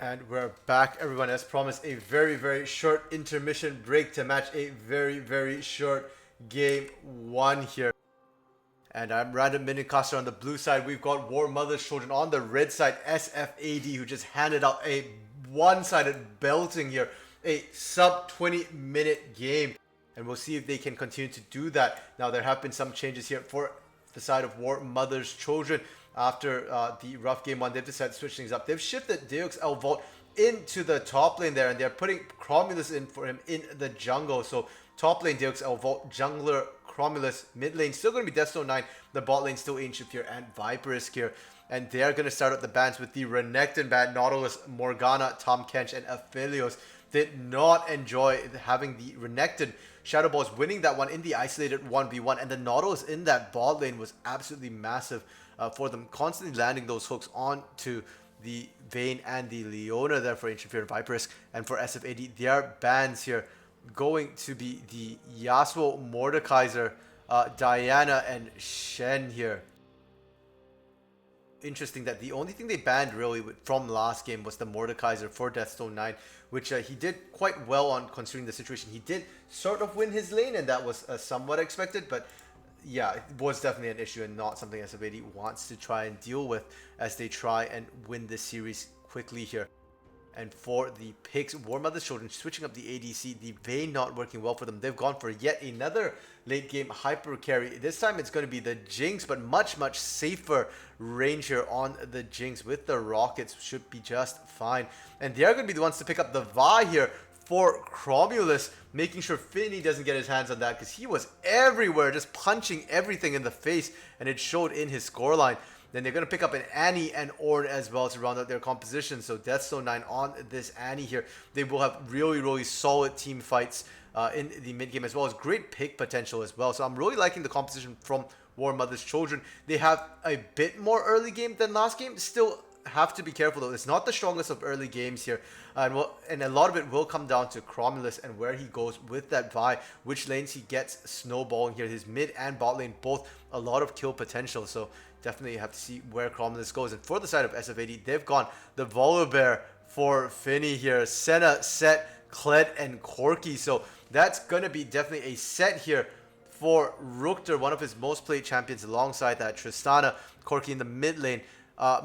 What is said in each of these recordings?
And we're back, everyone. As promised, a very short intermission break to match a very short game one here. And I'm Random Minicaster on the blue side. We've got Warmother's Children on the red side. SFAD, who just handed out a one-sided belting here. A sub 20-minute game. And we'll see if they can continue to do that. Now, there have been some changes here for the side of Warmother's Children. After the rough game one, they've decided to switch things up. They've shifted Deux Elvault into the top lane there, and they're putting Cromulus in for him in the jungle. So top lane Deux Elvault, jungler Cromulus, mid lane still going to be Deathstone 9, the bot lane still Ancient Fear and Viperisk here. And they're going to start out the bans with the Renekton ban, Nautilus, Morgana, Tahm Kench, and Aphelios. Did not enjoy having the Renekton Shadow Balls winning that one in the isolated 1v1, and the Nautilus in that bot lane was absolutely massive for them, constantly landing those hooks onto the Vayne and the Leona there for Ancient Fear and Viperisk. And for SFAD, their bans here going to be the Yasuo, Mordekaiser, Diana, and Shen here. Interesting that the only thing they banned really from last game was the Mordekaiser for Deathstone 9, which he did quite well on considering the situation. He did sort of win his lane, and that was somewhat expected, but yeah, it was definitely an issue and not something SFAD wants to try and deal with as they try and win this series quickly here. And for the picks, Warmother's Children switching up the ADC, the Vayne not working well for them. They've gone for yet another late game hyper carry. This time it's going to be the Jinx, but much safer range here on the Jinx with the Rockets. Should be just fine. And they are going to be the ones to pick up the Vi here for Cromulus, making sure Finny doesn't get his hands on that because he was everywhere, just punching everything in the face, and it showed in his scoreline. Then they're going to pick up an Annie and Ornn as well to round out their composition. So Deathstone 9 on this Annie here. They will have really solid team fights in the mid game, as well as great pick potential as well. So I'm really liking the composition from Warmother's Children. They have a bit more early game than last game. Still have to be careful though. It's not the strongest of early games here. And a lot of it will come down to Cromulus and where he goes with that Vi, which lanes he gets snowballing here. His mid and bot lane, both a lot of kill potential. So definitely have to see where Cromulus goes. And for the side of SFAD, they've gone the Volibear for Finny here. Senna, Set, Kled, and Corki. So that's going to be definitely a set here for Rukter, one of his most played champions, alongside that Tristana, Corki in the mid lane.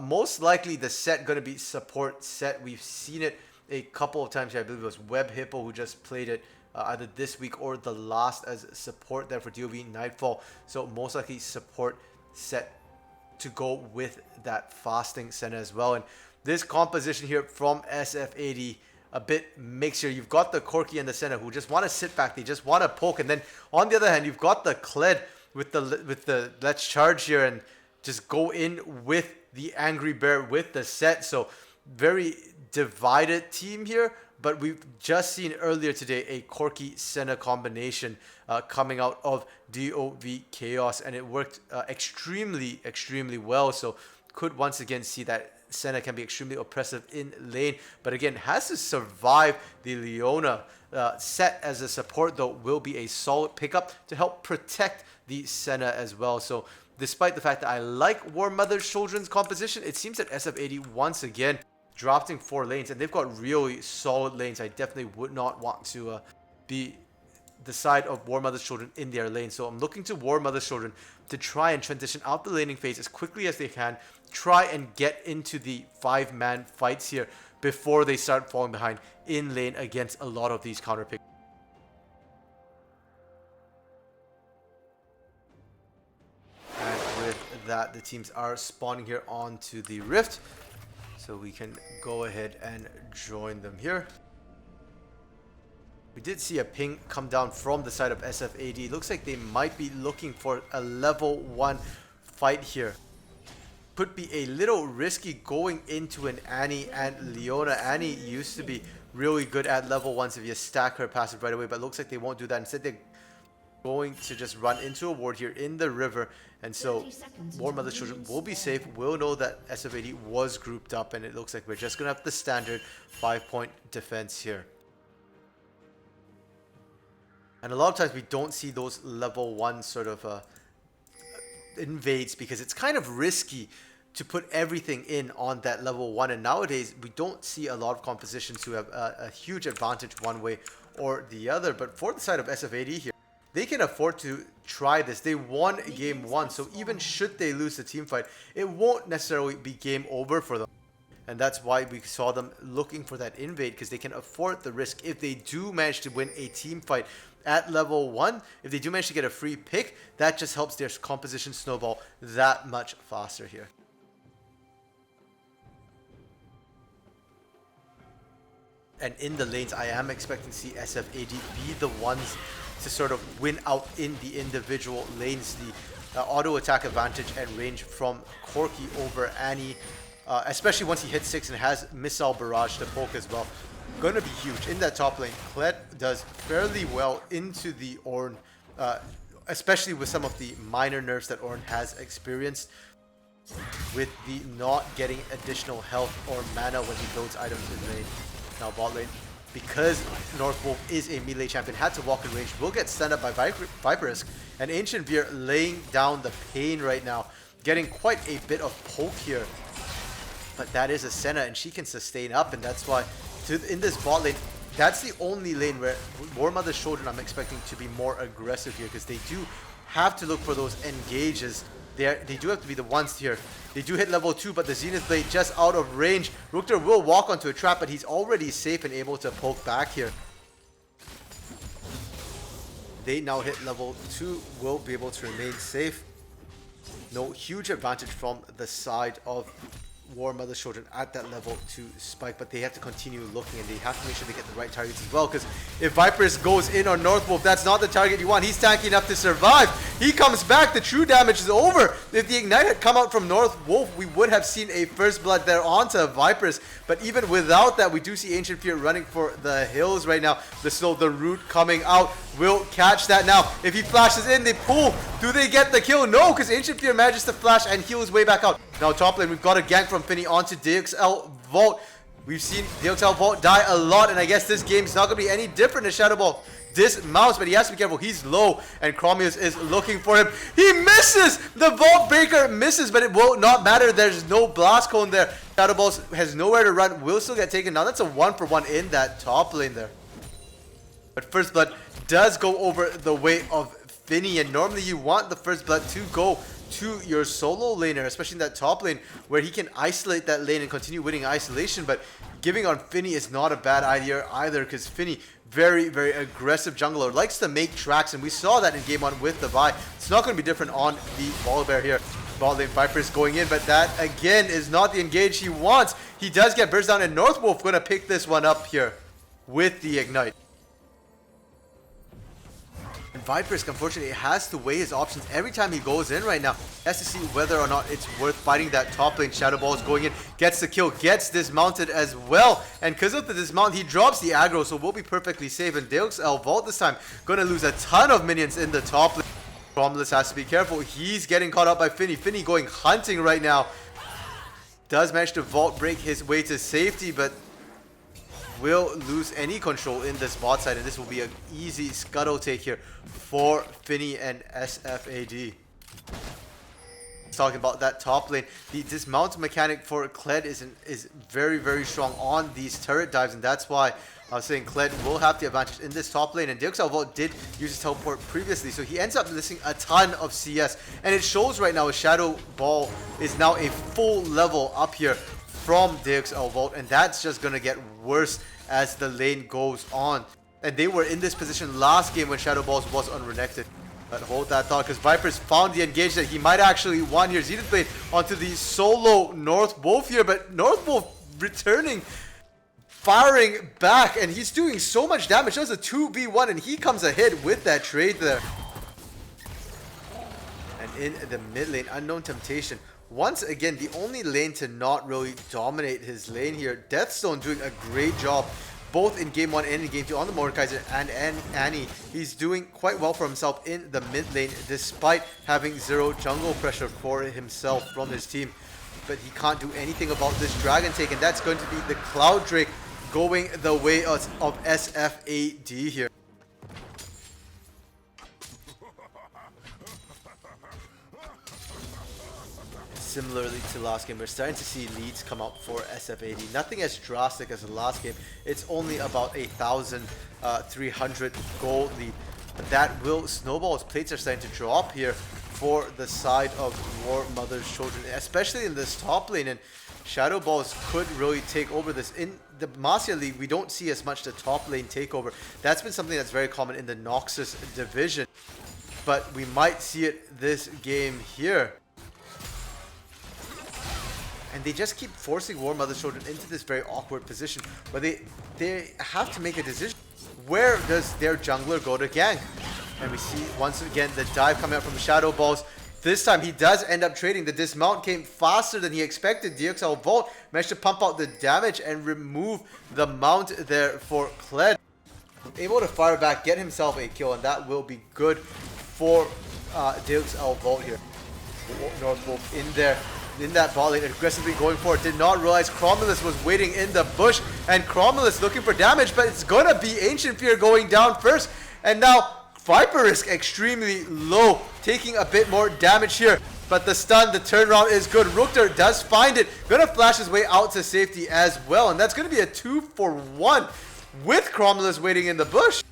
Most likely the set going to be support set. We've seen it a couple of times here. I believe it was Web Hippo who just played it either this week or the last as support there for DOV Nightfall. So most likely support set to go with that fasting Senna as well. And this composition here from SFAD, a bit mixed here. You've got the Corki and the Senna who just want to sit back. They just want to poke. And then on the other hand, you've got the Kled with the let's charge here and just go in with the Angry Bear with the set. So very divided team here, but we've just seen earlier today a Corki Senna combination coming out of DOV Chaos, and it worked extremely well. So could once again see that Senna can be extremely oppressive in lane, but again has to survive the Leona. Set as a support though will be a solid pickup to help protect the Senna as well. So despite the fact that I like Warmother's Children's composition, it seems that SF80 once again dropping 4 lanes, and they've got really solid lanes. I definitely would not want to be the side of Warmother's Children in their lane. So I'm looking to Warmother's Children to try and transition out the laning phase as quickly as they can, try and get into the 5-man fights here before they start falling behind in lane against a lot of these counter picks. That the teams are spawning here onto the rift, so we can go ahead and join them here. We did see a ping come down from the side of SFAD. Looks like they might be looking for a level 1 fight here. Could be a little risky going into an Annie and Leona. Annie used to be really good at level 1s if you stack her passive right away, but looks like they won't do that. Instead, they're going to just run into a ward here in the river, and so Warmother's Children will be safe. We'll know that SF80 was grouped up, and it looks like we're just going to have the standard 5-point defense here. And a lot of times we don't see those level 1 sort of invades because it's kind of risky to put everything in on that level 1. And nowadays, we don't see a lot of compositions who have a huge advantage one way or the other. But for the side of SFAD here, they can afford to try this. They won game 1, so even should they lose the team fight, it won't necessarily be game over for them. And that's why we saw them looking for that invade, because they can afford the risk. If they do manage to win a team fight at level 1, if they do manage to get a free pick, that just helps their composition snowball that much faster here. And in the lanes, I am expecting to see SFAD be the ones to sort of win out in the individual lanes. The auto attack advantage and range from Corki over Annie, especially once he hits 6 and has missile barrage to poke as well, going to be huge. In that top lane, Kled does fairly well into the Ornn, especially with some of the minor nerfs that Ornn has experienced, with the not getting additional health or mana when he builds items in lane. Now bot lane, because North Wolf is a melee champion, had to walk in range, will get stunned up by Viperisk. And Ancient Veer laying down the pain right now, getting quite a bit of poke here. But that is a Senna, and she can sustain up, and that's why in this bot lane, that's the only lane where Warmother's Children I'm expecting to be more aggressive here, because they do have to look for those engages. They do have to be the ones here. They do hit level 2, but the Zenith Blade just out of range. Rukter will walk onto a trap, but he's already safe and able to poke back here. They now hit level 2, will be able to remain safe. No huge advantage from the side of Warmother's Children at that level to spike, but they have to continue looking, and they have to make sure they get the right targets as well, because if Vipers goes in on North Wolf, that's not the target you want. He's tanky enough to survive. He comes back, the true damage is over. If the Ignite had come out from North Wolf, we would have seen a first blood there onto Vipers, but even without that, we do see Ancient Fear running for the hills right now. The root coming out will catch that now. If he flashes in, they pull. Do they get the kill? No, because Ancient Fear manages to flash and heal his way back out. Now top lane, we've got a gank from Finny onto DXL Vault. We've seen DXL Vault die a lot, and I guess this game's not going to be any different as Shadow Ball dismounts, but he has to be careful. He's low, and Chromius is looking for him. He misses! The Vault Breaker misses, but it will not matter. There's no Blast Cone there. Shadow Ball has nowhere to run, will still get taken down. That's a 1-for-1 in that top lane there. But First Blood does go over the way of Finny, and normally you want the First Blood to go to your solo laner, especially in that top lane where he can isolate that lane and continue winning isolation. But giving on Finny is not a bad idea either, because Finny, very, very aggressive jungler, likes to make tracks, and we saw that in game 1 with the Vi. It's not going to be different on the Volibear here. Bot lane Viper's going in, but that again is not the engage he wants. He does get burst down, and North Wolf going to pick this one up here with the Ignite. And Viperisk, unfortunately, has to weigh his options every time he goes in right now. He has to see whether or not it's worth fighting that top lane. Shadow Ball is going in, gets the kill, gets dismounted as well. And because of the dismount, he drops the aggro, so we'll be perfectly safe. And DXL Vault this time going to lose a ton of minions in the top lane. Romulus has to be careful. He's getting caught up by Finny. Finny going hunting right now. Does manage to Vault break his way to safety, but will lose any control in this bot side, and this will be an easy scuttle take here for Finny and SFAD. Talking about that top lane, the dismount mechanic for Kled is very, very strong on these turret dives, and that's why I was saying Kled will have the advantage in this top lane. And DXL Vault did use his teleport previously, so he ends up missing a ton of CS, and it shows right now as Shadow Ball is now a full level up here from DXL Vault, and that's just going to get worse as the lane goes on. And they were in this position last game when Shadow Balls was unrenected. But hold that thought, because Vipers found the engage that he might actually want here. Zenith Blade onto the solo North Wolf here, but North Wolf returning, firing back, and he's doing so much damage. Does a 2v1, and he comes ahead with that trade there. And in the mid lane, Unknown Temptation, once again, the only lane to not really dominate his lane here. Deathstone doing a great job, both in game 1 and in game 2 on the Mordekaiser and Annie. He's doing quite well for himself in the mid lane, despite having 0 jungle pressure for himself from his team. But he can't do anything about this Dragon take, and that's going to be the Cloud Drake going the way of SFAD here. similarly to last game, we're starting to see leads come out for SFAD. Nothing as drastic as the last game. It's only about 1,300 gold lead. But that will snowball as plates are starting to drop here for the side of Warmother's children, especially in this top lane. And Shadow Balls could really take over this. In the Demacia League, we don't see as much the top lane takeover. That's been something that's very common in the Noxus division. But we might see it this game here. And they just keep forcing Warmother's children into this very awkward position where they have to make a decision. Where does their jungler go to gank? And we see once again the dive coming out from the Shadow Balls. This time he does end up trading. The dismount came faster than he expected. DXL Vault managed to pump out the damage and remove the mount there for Kled. Able to fire back, get himself a kill, and that will be good for DXL Vault here. North Wolf in there. In that bot lane, aggressively going for it. Did not realize Cromulus was waiting in the bush, and Cromulus looking for damage, but it's gonna be Ancient Fear going down first. And now Viper Risk extremely low, taking a bit more damage here. But the stun, the turnaround is good. Rukter does find it, gonna flash his way out to safety as well, and that's gonna be a 2-for-1 with Cromulus waiting in the bush.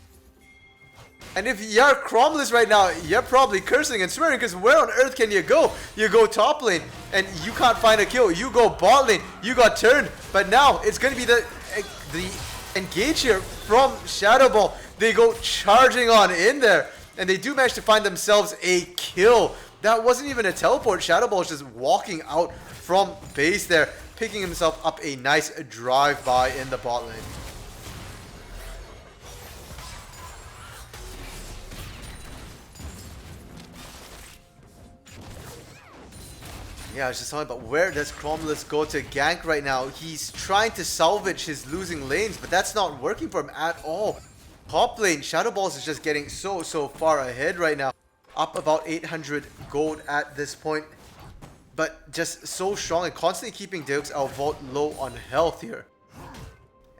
And if you're Cromulus right now, you're probably cursing and swearing, because where on earth can you go? You go top lane and you can't find a kill. You go bot lane, you got turned. But now it's going to be the engage here from Shadow Ball. They go charging on in there, and they do manage to find themselves a kill. That wasn't even a teleport. Shadow Ball is just walking out from base there, picking himself up a nice drive-by in the bot lane. Yeah, I was just talking about where does Cromulus go to gank right now. He's trying to salvage his losing lanes, but that's not working for him at all. Top lane, Shadow Balls is just getting so far ahead right now. Up about 800 gold at this point. But just so strong and constantly keeping DXL Vault low on health here.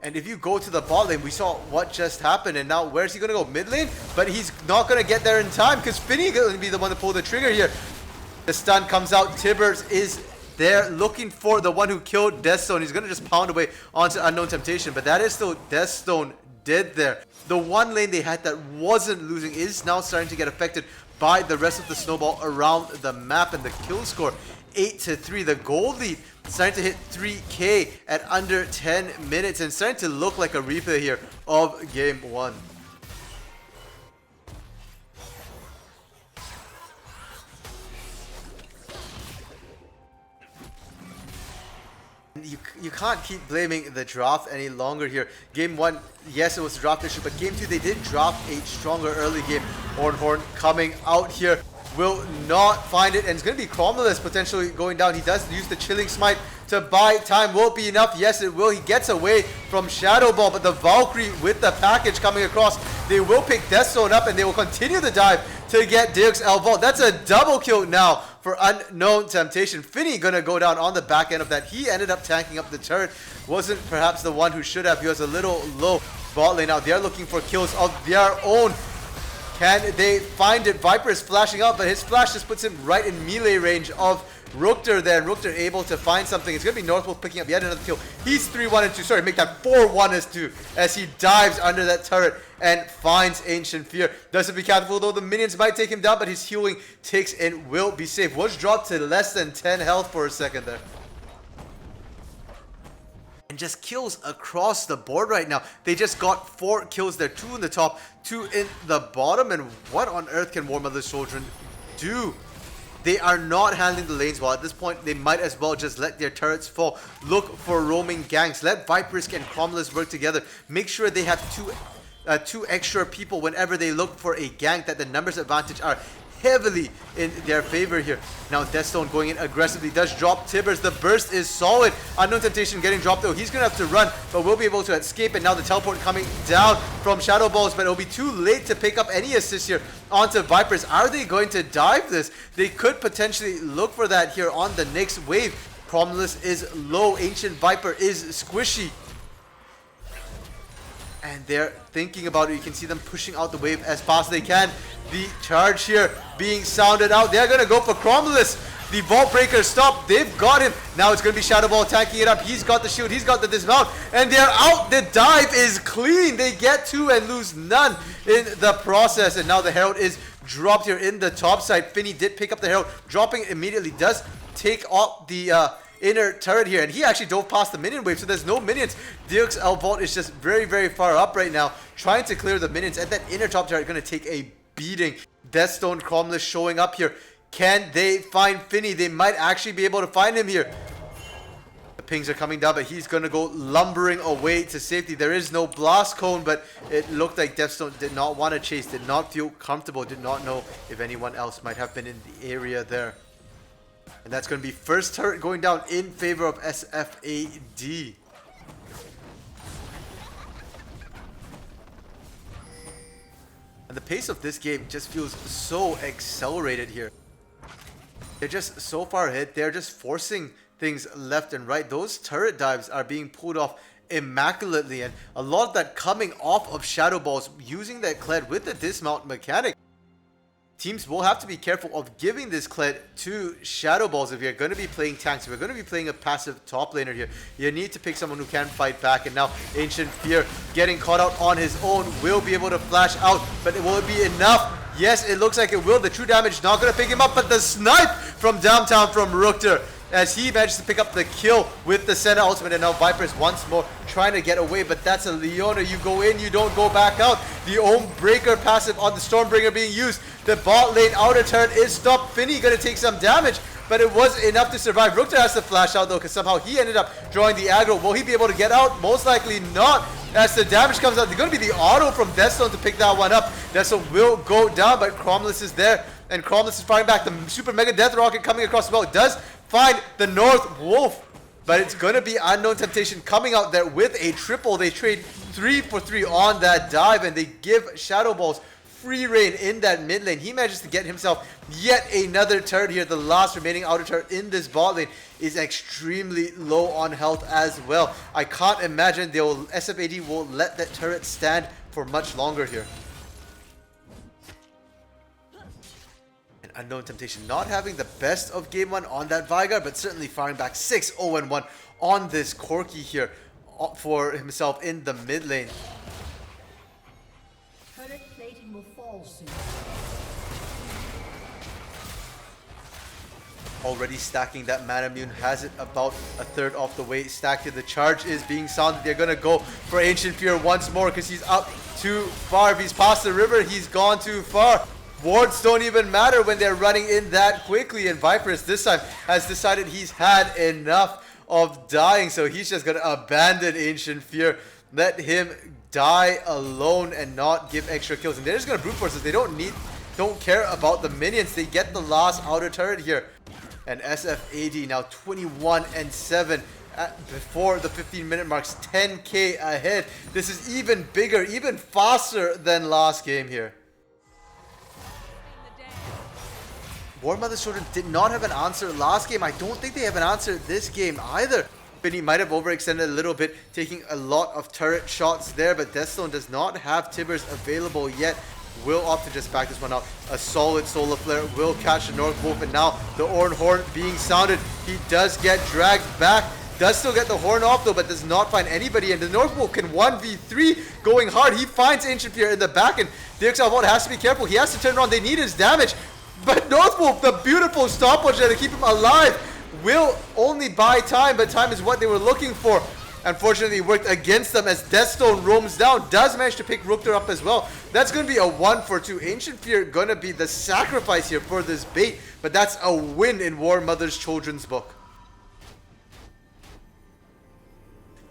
And if you go to the bot lane, we saw what just happened, and now where's he going to go? Mid lane? But he's not going to get there in time, because Finny is going to be the one to pull the trigger here. The stun comes out. Tibbers is there looking for the one who killed Deathstone. He's going to just pound away onto Unknown Temptation, but that is still Deathstone dead there. The one lane they had that wasn't losing is now starting to get affected by the rest of the snowball around the map, and the kill score 8-3. The gold lead starting to hit 3k at under 10 minutes and starting to look like a replay here of game 1. You can't keep blaming the draft any longer here. Game 1, yes, it was a draft issue, but game 2, they did draft a stronger early game. Horn coming out here will not find it, and it's going to be Cromulus potentially going down. He does use the Chilling Smite to buy time. Will it be enough? Yes, it will. He gets away from Shadow Ball, but the Valkyrie with the package coming across, they will pick Deathstone up, and they will continue the dive to get DXL Vault. That's a double kill now for Unknown Temptation. Finny gonna go down on the back end of that. He ended up tanking up the turret. Wasn't perhaps the one who should have. He was a little low. Bot lane now. They're looking for kills of their own. Can they find it? Viper is flashing out, but his flash just puts him right in melee range of Rukter there. Rukter able to find something. It's going to be Northwolf picking up yet another kill. He's 3-1-2. Sorry, make that 4-1-2 as he dives under that turret and finds Ancient Fear. Doesn't be careful though. The minions might take him down, but his healing takes and will be safe. Was dropped to less than 10 health for a second there. And just kills across the board right now. They just got 4 kills there. 2 in the top, 2 in the bottom. And what on earth can Warmother's children do? They are not handling the lanes well. At this point, they might as well just let their turrets fall. Look for roaming ganks. Let Viperisk and Cromulus work together. Make sure they have two extra people whenever they look for a gank, that the numbers advantage are heavily in their favor here. Now Deathstone going in aggressively, does drop Tibbers. The burst is solid. Unknown Temptation getting dropped though. He's gonna have to run, but will be able to escape. And now the teleport coming down from Shadow Balls, but it'll be too late to pick up any assist here onto Vipers. Are they going to dive this? They could potentially look for that here on the next wave. Cromulus is low. Ancient Viper is squishy. And they're thinking about it. You can see them pushing out the wave as fast as they can. The charge here being sounded out. They're going to go for Cromulus. The Vault Breaker stopped. They've got him. Now it's going to be Shadow Ball tanking it up. He's got the shield. He's got the dismount. And they're out. The dive is clean. They get 2 and lose none in the process. And now the Herald is dropped here in the top side. Finny did pick up the Herald. Dropping immediately does take off the inner turret here. And he actually dove past the minion wave. So there's no minions. Dirk's Vault is just very, very far up right now. Trying to clear the minions. And that inner top turret going to take a beating. Deathstone Cromless showing up here. Can they find Finny? They might actually be able to find him here. The pings are coming down, but he's going to go lumbering away to safety. There is no blast cone, but it looked like Deathstone did not want to chase, did not feel comfortable, did not know if anyone else might have been in the area there. And that's going to be first turret going down in favor of SFAD. And the pace of this game just feels so accelerated here. They're just so far ahead. They're just forcing things left and right. Those turret dives are being pulled off immaculately. And a lot of that coming off of Shadow Balls, using that Kled with the dismount mechanic. Teams will have to be careful of giving this Kled to Shadow Balls if you're going to be playing tanks. If you're going to be playing a passive top laner here, you need to pick someone who can fight back. And now Ancient Fear getting caught out on his own will be able to flash out. But will it be enough? Yes, it looks like it will. The true damage not going to pick him up, but the snipe from downtown from Rookter as he manages to pick up the kill with the Senna ultimate. And now Vipers once more trying to get away, but that's a Leona. You go in, you don't go back out. The Ohm Breaker passive on the Stormbringer being used. The bot lane outer turret is stopped. Finny going to take some damage, but it was enough to survive. Rookter has to flash out though, because somehow he ended up drawing the aggro. Will he be able to get out? Most likely not. As the damage comes out, they're going to be the auto from Deathstone to pick that one up. Deathstone will go down, but Cromless is there, and Cromless is firing back. The Super Mega Death Rocket coming across the boat does find the North Wolf, but it's going to be Unknown Temptation coming out there with a triple. They trade 3 for 3 on that dive, and they give Shadow Balls free reign in that mid lane. He manages to get himself yet another turret here. The last remaining outer turret in this bot lane is extremely low on health as well. I can't imagine SFAD will let that turret stand for much longer here. And Unknown Temptation not having the best of game 1 on that Vigar, but certainly firing back 6-0-1 on this Corki here for himself in the mid lane. Will fall soon. Already stacking that Manamune, has it about a third off the way stacked here. The charge is being sounded. They're gonna go for Ancient Fear once more because he's up too far. If he's past the river, he's gone too far. Wards don't even matter when they're running in that quickly, and Vipers this time has decided he's had enough of dying, so he's just gonna abandon Ancient Fear. Let him die alone and not give extra kills. And they're just gonna brute force this. They don't care about the minions. They get the last outer turret here. And SFAD now 21-7 before the 15-minute marks, 10k ahead. This is even bigger, even faster than last game here. Warmother's children did not have an answer last game. I don't think they have an answer this game either. Finny might have overextended a little bit, taking a lot of turret shots there, but Deathstone does not have Tibbers available yet. Will opt to just back this one out. A solid Solar Flare will catch the North Wolf, and now the Orn Horn being sounded. He does get dragged back. Does still get the Horn off though, but does not find anybody, and the North Wolf can 1v3 going hard. He finds Ancient Fear in the back, and DXL has to be careful. He has to turn around. They need his damage, but North Wolf, the beautiful stopwatch there to keep him alive, will only buy time, but time is what they were looking for. Unfortunately, it worked against them as Deathstone roams down. Does manage to pick Rookter up as well. That's going to be a 1 for 2. Ancient Fear going to be the sacrifice here for this bait, but that's a win in Warmother's Children's book.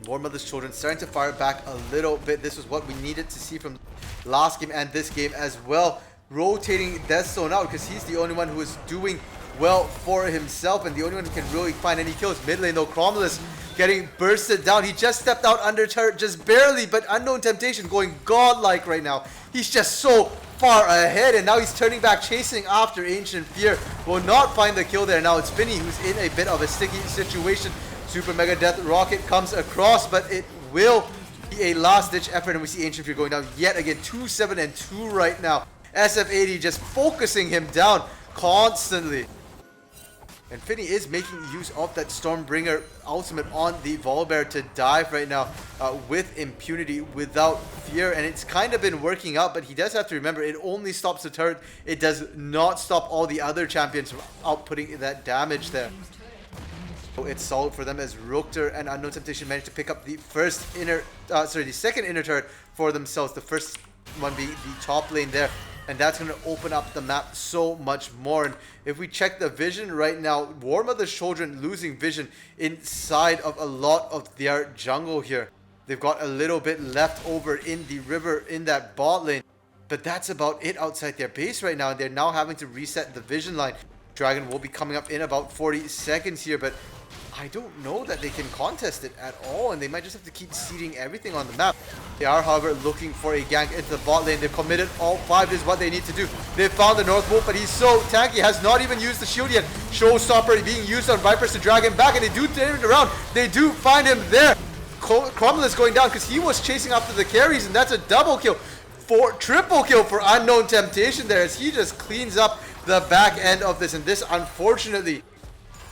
Warmother's Children starting to fire back a little bit. This was what we needed to see from last game and this game as well. Rotating Deathstone out because he's the only one who is doing well for himself and the only one who can really find any kills. Mid lane though, Cromless getting bursted down. He just stepped out under turret just barely, but Unknown Temptation going godlike right now. He's just so far ahead, and now he's turning back, chasing after Ancient Fear. Will not find the kill there. Now it's Finny who's in a bit of a sticky situation. Super Mega Death Rocket comes across, but it will be a last-ditch effort, and we see Ancient Fear going down yet again. 2-7-2 right now. SFAD just focusing him down constantly. And Finney is making use of that Stormbringer ultimate on the Volibear to dive right now with impunity, without fear. And it's kind of been working out, but he does have to remember it only stops the turret. It does not stop all the other champions from outputting that damage there. So it's solid for them as Rukter and Unknown Temptation managed to pick up the the second inner turret for themselves. The first one being the top lane there. And that's going to open up the map so much more. And if we check the vision right now, Warmother's children losing vision inside of a lot of their jungle here. They've got a little bit left over in the river in that bot lane. But that's about it outside their base right now. And they're now having to reset the vision line. Dragon will be coming up in about 40 seconds here. But I don't know that they can contest it at all, and they might just have to keep seeding everything on the map. They are, however, looking for a gank into the bot lane. They've committed all 5 is what they need to do. They've found the North Wolf, but he's so tanky, has not even used the shield yet. Showstopper being used on Vipers to drag him back, and they do turn it around. They do find him there. Cromwell is going down because he was chasing after the carries, and that's a double kill. Triple kill for Unknown Temptation there as he just cleans up the back end of this, and this, unfortunately,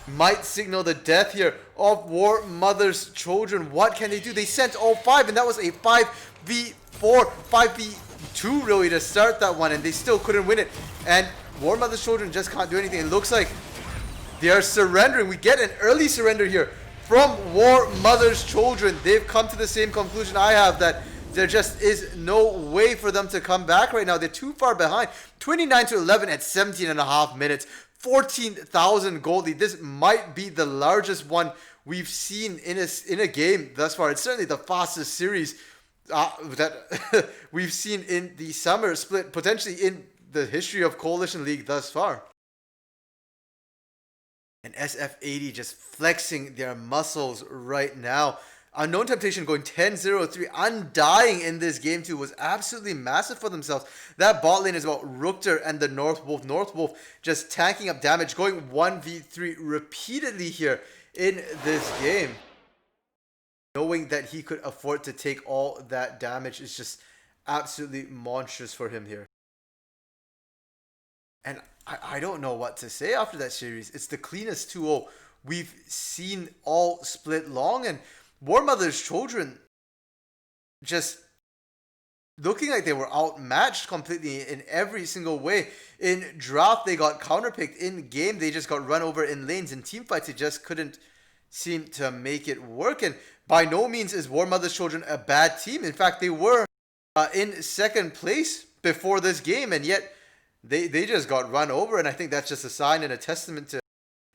might signal the death here of Warmother's children. What can they do? They sent all 5, and that was a 5v4, 5v2 really to start that one, and they still couldn't win it. And Warmother's children just can't do anything. It looks like they are surrendering. We get an early surrender here from Warmother's children. They've come to the same conclusion I have, that there just is no way for them to come back right now. They're too far behind. 29-11 at 17.5 minutes. 14,000 gold lead. This might be the largest one we've seen in a game thus far. It's certainly the fastest series that we've seen in the summer split, potentially in the history of Coalition League thus far. And SFAD just flexing their muscles right now. Unknown Temptation going 10-0-3, undying in this game too, was absolutely massive for themselves. That bot lane is about Rukter and the North Wolf. North Wolf just tanking up damage, going 1v3 repeatedly here in this game. Knowing that he could afford to take all that damage is just absolutely monstrous for him here. And I don't know what to say after that series. It's the cleanest 2-0 we've seen all split long, and Warmother's children just looking like they were outmatched completely in every single way. In draft, they got counterpicked. In game, they just got run over in lanes. In team fights, it just couldn't seem to make it work. And by no means is Warmother's children a bad team. In fact, they were in second place before this game, and yet they just got run over. And I think that's just a sign and a testament to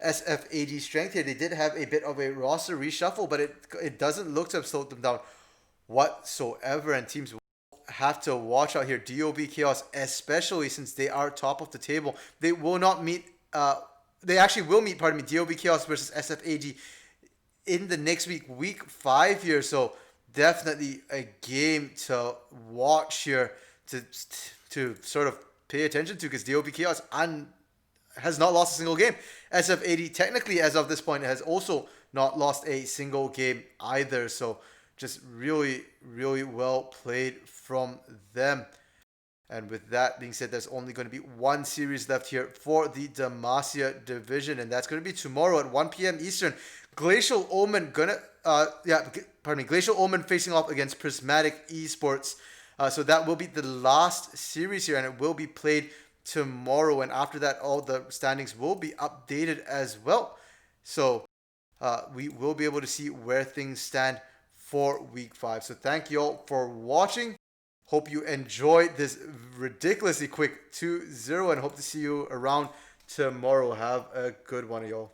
SFAD strength here. They did have a bit of a roster reshuffle, but it doesn't look to have slowed them down whatsoever, and teams will have to watch out here. DOB Chaos, especially since they are top of the table, they will not meet they actually will meet, pardon me, DOB Chaos versus SFAD in the next week, week 5 here. So definitely a game to watch here, to sort of pay attention to, because DOB Chaos has not lost a single game. SFAD technically as of this point has also not lost a single game either. So just really, really well played from them. And with that being said, there's only going to be one series left here for the Demacia division, and that's going to be tomorrow at 1 p.m. Eastern. Glacial Omen Glacial Omen facing off against Prismatic Esports. So that will be the last series here, and it will be played tomorrow, and after that all the standings will be updated as well. So we will be able to see where things stand for week 5. So thank you all for watching. Hope you enjoyed this ridiculously quick 2-0, and hope to see you around tomorrow. Have a good one, y'all.